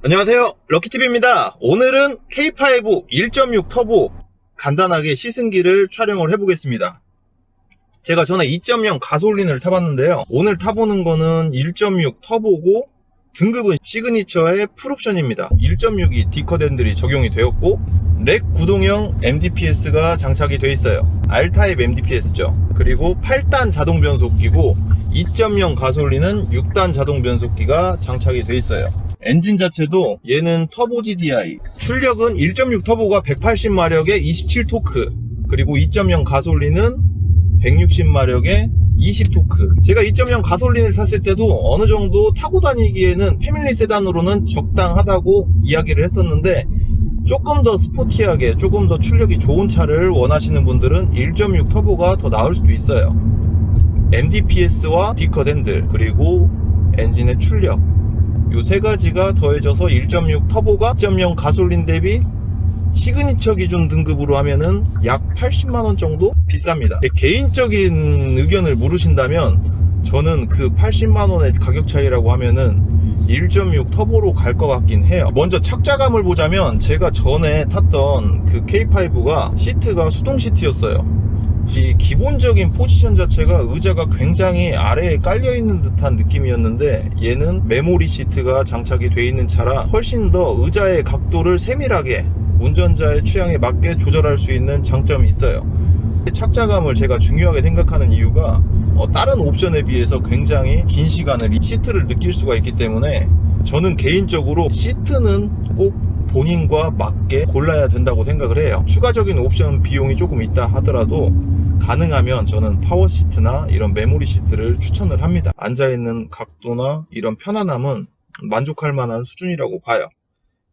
안녕하세요, 럭키TV입니다. 오늘은 K5 1.6 터보 간단하게 시승기를 촬영을 해보겠습니다. 제가 전에 2.0 가솔린을 타봤는데요, 오늘 타보는 거는 1.6 터보고 등급은 시그니처의 풀옵션입니다. 1.6이 D컷 핸들이 적용이 되었고 렉 구동형 MDPS가 장착이 되어 있어요. R타입 MDPS죠. 그리고 8단 자동 변속기고 2.0 가솔린은 6단 자동 변속기가 장착이 되어 있어요. 엔진 자체도 얘는 터보 GDI, 출력은 1.6 터보가 180마력에 27토크, 그리고 2.0 가솔린은 160마력에 20토크. 제가 2.0 가솔린을 탔을 때도 어느 정도 타고 다니기에는 패밀리 세단으로는 적당하다고 이야기를 했었는데, 조금 더 스포티하게, 조금 더 출력이 좋은 차를 원하시는 분들은 1.6 터보가 더 나을 수도 있어요. MDPS와 D컷 핸들, 그리고 엔진의 출력, 요 세 가지가 더해져서 1.6 터보가 2.0 가솔린 대비 시그니처 기준 등급으로 하면은 약 80만원 정도 비쌉니다. 개인적인 의견을 물으신다면 저는 그 80만원의 가격 차이라고 하면은 1.6 터보로 갈 것 같긴 해요. 먼저 착자감을 보자면 제가 전에 탔던 그 K5가 시트가 수동 시트였어요. 이 기본적인 포지션 자체가 의자가 굉장히 아래에 깔려있는 듯한 느낌이었는데, 얘는 메모리 시트가 장착이 되어 있는 차라 훨씬 더 의자의 각도를 세밀하게 운전자의 취향에 맞게 조절할 수 있는 장점이 있어요. 착자감을 제가 중요하게 생각하는 이유가 다른 옵션에 비해서 굉장히 긴 시간을 이 시트를 느낄 수가 있기 때문에, 저는 개인적으로 시트는 꼭 본인과 맞게 골라야 된다고 생각을 해요. 추가적인 옵션 비용이 조금 있다 하더라도 가능하면 저는 파워 시트나 이런 메모리 시트를 추천을 합니다. 앉아있는 각도나 이런 편안함은 만족할 만한 수준이라고 봐요.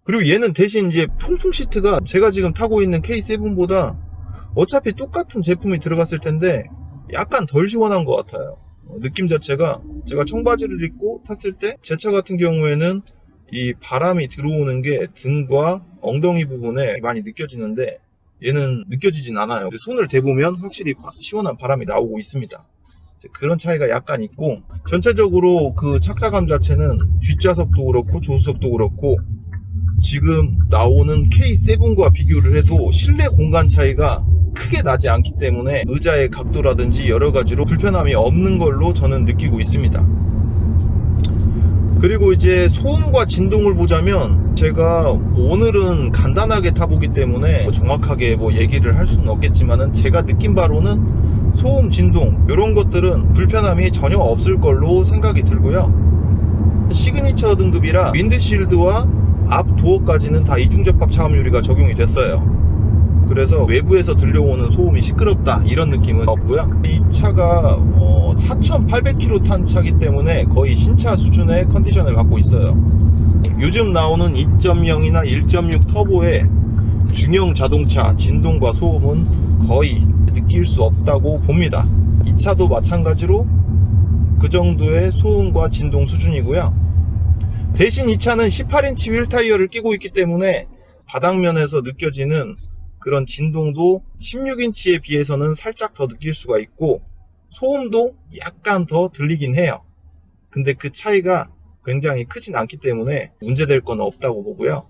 그리고 얘는 대신 이제 통풍 시트가 제가 지금 타고 있는 K7보다 어차피 똑같은 제품이 들어갔을 텐데 약간 덜 시원한 것 같아요. 느낌 자체가, 제가 청바지를 입고 탔을 때 제 차 같은 경우에는 이 바람이 들어오는 게 등과 엉덩이 부분에 많이 느껴지는데 얘는 느껴지진 않아요. 근데 손을 대보면 확실히 시원한 바람이 나오고 있습니다. 그런 차이가 약간 있고, 전체적으로 그 착자감 자체는 뒷좌석도 그렇고 조수석도 그렇고 지금 나오는 K7과 비교를 해도 실내 공간 차이가 크게 나지 않기 때문에 의자의 각도라든지 여러 가지로 불편함이 없는 걸로 저는 느끼고 있습니다. 그리고 이제 소음과 진동을 보자면, 제가 오늘은 간단하게 타보기 때문에 정확하게 얘기를 할 수는 없겠지만은, 제가 느낀 바로는 소음, 진동 이런 것들은 불편함이 전혀 없을 걸로 생각이 들고요. 시그니처 등급이라 윈드실드와 앞 도어까지는 다 이중접합 차음 유리가 적용이 됐어요. 그래서 외부에서 들려오는 소음이 시끄럽다 이런 느낌은 없고요. 이 차가 4,800km 탄 차기 때문에 거의 신차 수준의 컨디션을 갖고 있어요. 요즘 나오는 2.0이나 1.6 터보의 중형 자동차 진동과 소음은 거의 느낄 수 없다고 봅니다. 이 차도 마찬가지로 그 정도의 소음과 진동 수준이고요. 대신 이 차는 18인치 휠 타이어를 끼고 있기 때문에 바닥면에서 느껴지는 그런 진동도 16인치에 비해서는 살짝 더 느낄 수가 있고, 소음도 약간 더 들리긴 해요. 근데 그 차이가 굉장히 크진 않기 때문에 문제될 건 없다고 보고요.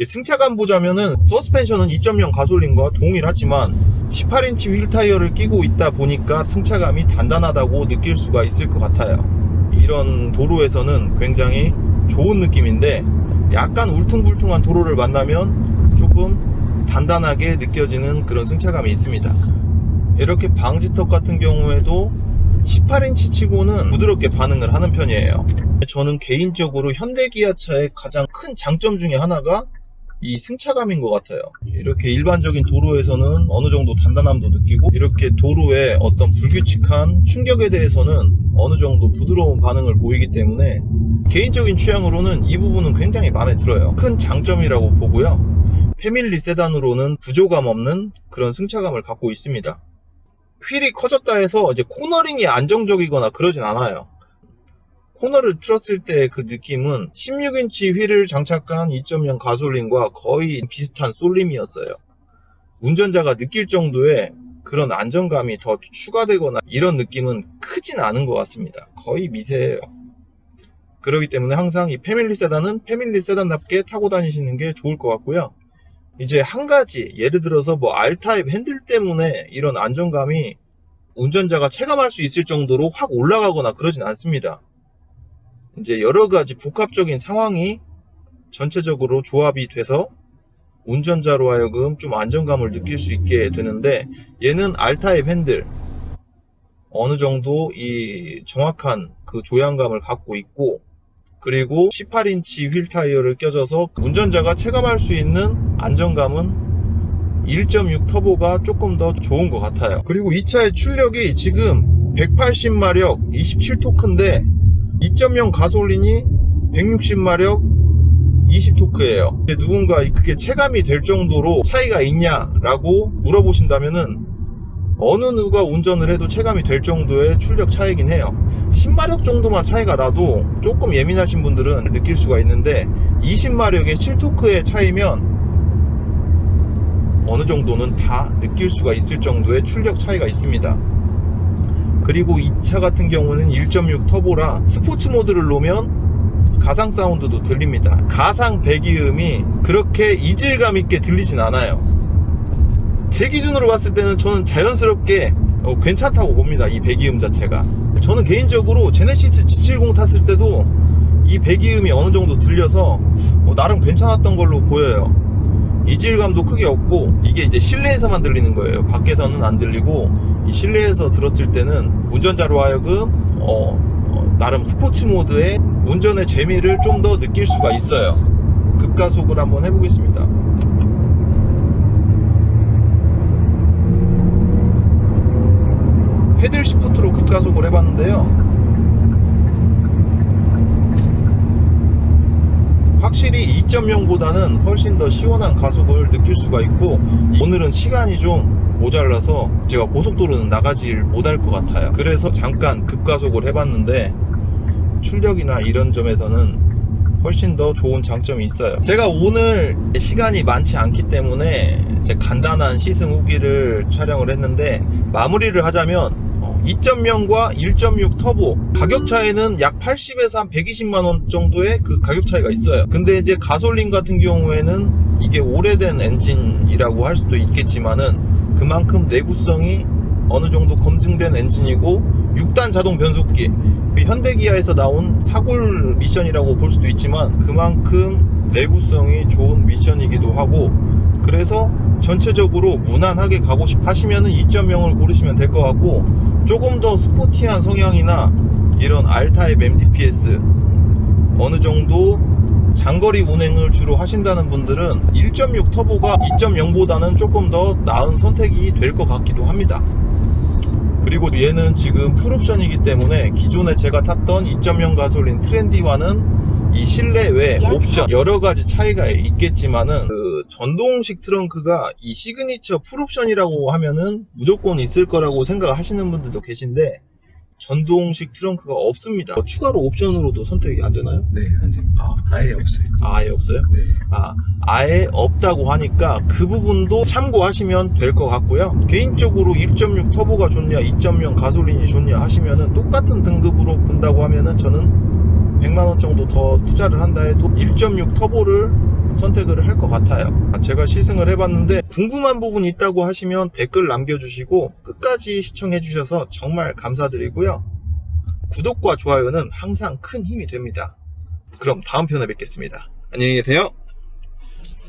승차감 보자면은 서스펜션은 2.0 가솔린과 동일하지만 18인치 휠 타이어를 끼고 있다 보니까 승차감이 단단하다고 느낄 수가 있을 것 같아요. 이런 도로에서는 굉장히 좋은 느낌인데, 약간 울퉁불퉁한 도로를 만나면 조금 단단하게 느껴지는 그런 승차감이 있습니다. 이렇게 방지턱 같은 경우에도 18인치 치고는 부드럽게 반응을 하는 편이에요. 저는 개인적으로 현대기아차의 가장 큰 장점 중에 하나가 이 승차감인 것 같아요. 이렇게 일반적인 도로에서는 어느 정도 단단함도 느끼고, 이렇게 도로의 어떤 불규칙한 충격에 대해서는 어느 정도 부드러운 반응을 보이기 때문에 개인적인 취향으로는 이 부분은 굉장히 마음에 들어요. 큰 장점이라고 보고요. 패밀리 세단으로는 부족감 없는 그런 승차감을 갖고 있습니다. 휠이 커졌다 해서 이제 코너링이 안정적이거나 그러진 않아요. 코너를 틀었을 때 그 느낌은 16인치 휠을 장착한 2.0 가솔린과 거의 비슷한 쏠림이었어요. 운전자가 느낄 정도의 그런 안정감이 더 추가되거나 이런 느낌은 크진 않은 것 같습니다. 거의 미세해요. 그렇기 때문에 항상 이 패밀리 세단은 패밀리 세단답게 타고 다니시는 게 좋을 것 같고요. 이제 한 가지, 예를 들어서 뭐 R타입 핸들 때문에 이런 안정감이 운전자가 체감할 수 있을 정도로 확 올라가거나 그러진 않습니다. 이제 여러 가지 복합적인 상황이 전체적으로 조합이 돼서 운전자로 하여금 좀 안정감을 느낄 수 있게 되는데, 얘는 R타입 핸들 어느 정도 이 정확한 그 조향감을 갖고 있고, 그리고 18인치 휠 타이어를 껴줘서 운전자가 체감할 수 있는 안정감은 1.6 터보가 조금 더 좋은 것 같아요. 그리고 이 차의 출력이 지금 180마력 27토크인데 2.0 가솔린이 160마력 20토크예요. 누군가 그게 체감이 될 정도로 차이가 있냐라고 물어보신다면은 어느 누가 운전을 해도 체감이 될 정도의 출력 차이긴 해요. 10마력 정도만 차이가 나도 조금 예민하신 분들은 느낄 수가 있는데 20마력의 7토크의 차이면 어느 정도는 다 느낄 수가 있을 정도의 출력 차이가 있습니다. 그리고 이 차 같은 경우는 1.6 터보라 스포츠 모드를 놓으면 가상 사운드도 들립니다. 가상 배기음이 그렇게 이질감 있게 들리진 않아요. 제 기준으로 봤을 때는 저는 자연스럽게 괜찮다고 봅니다. 이 배기음 자체가. 저는 개인적으로 제네시스 G70 탔을 때도 이 배기음이 어느 정도 들려서 나름 괜찮았던 걸로 보여요. 이질감도 크게 없고, 이게 이제 실내에서만 들리는 거예요. 밖에서는 안 들리고, 이 실내에서 들었을 때는 운전자로 하여금 나름 스포츠 모드의 운전의 재미를 좀 더 느낄 수가 있어요. 급가속을 한번 해보겠습니다. 패들 시프트로 급가속을 해봤는데요, 확실히 2.0보다는 훨씬 더 시원한 가속을 느낄 수가 있고, 오늘은 시간이 좀 모자라서 제가 고속도로는 나가지를 못할 것 같아요. 그래서 잠깐 급가속을 해봤는데 출력이나 이런 점에서는 훨씬 더 좋은 장점이 있어요. 제가 오늘 시간이 많지 않기 때문에 이제 간단한 시승 후기를 촬영을 했는데, 마무리를 하자면 2.0과 1.6 터보 가격 차이는 약 80에서 한 120만원 정도의 그 가격 차이가 있어요. 근데 이제 가솔린 같은 경우에는 이게 오래된 엔진이라고 할 수도 있겠지만은 그만큼 내구성이 어느 정도 검증된 엔진이고, 6단 자동 변속기, 그 현대기아에서 나온 사골 미션이라고 볼 수도 있지만 그만큼 내구성이 좋은 미션이기도 하고, 그래서 전체적으로 무난하게 가고 싶 하시면은 2.0을 고르시면 될 것 같고, 조금 더 스포티한 성향이나 이런 R타입 MDPS 어느 정도 장거리 운행을 주로 하신다는 분들은 1.6 터보가 2.0보다는 조금 더 나은 선택이 될 것 같기도 합니다. 그리고 얘는 지금 풀옵션이기 때문에 기존에 제가 탔던 2.0 가솔린 트렌디와는 이 실내외 옵션 여러가지 차이가 있겠지만은 그 전동식 트렁크가 이 시그니처 풀옵션이라고 하면은 무조건 있을 거라고 생각하시는 분들도 계신데, 전동식 트렁크가 없습니다. 추가로 옵션으로도 선택이 안 되나요? 네, 안 됩니다. 아예 없어요. 아예 없어요? 네. 아예 없다고 하니까 그 부분도 참고하시면 될 것 같고요. 개인적으로 1.6 터보가 좋냐 2.0 가솔린이 좋냐 하시면은 똑같은 등급으로 본다고 하면은 저는 100만원 정도 더 투자를 한다 해도 1.6 터보를 선택을 할 것 같아요. 제가 시승을 해봤는데 궁금한 부분이 있다고 하시면 댓글 남겨주시고 끝까지 시청해 주셔서 정말 감사드리고요. 구독과 좋아요는 항상 큰 힘이 됩니다. 그럼 다음 편에 뵙겠습니다. 안녕히 계세요.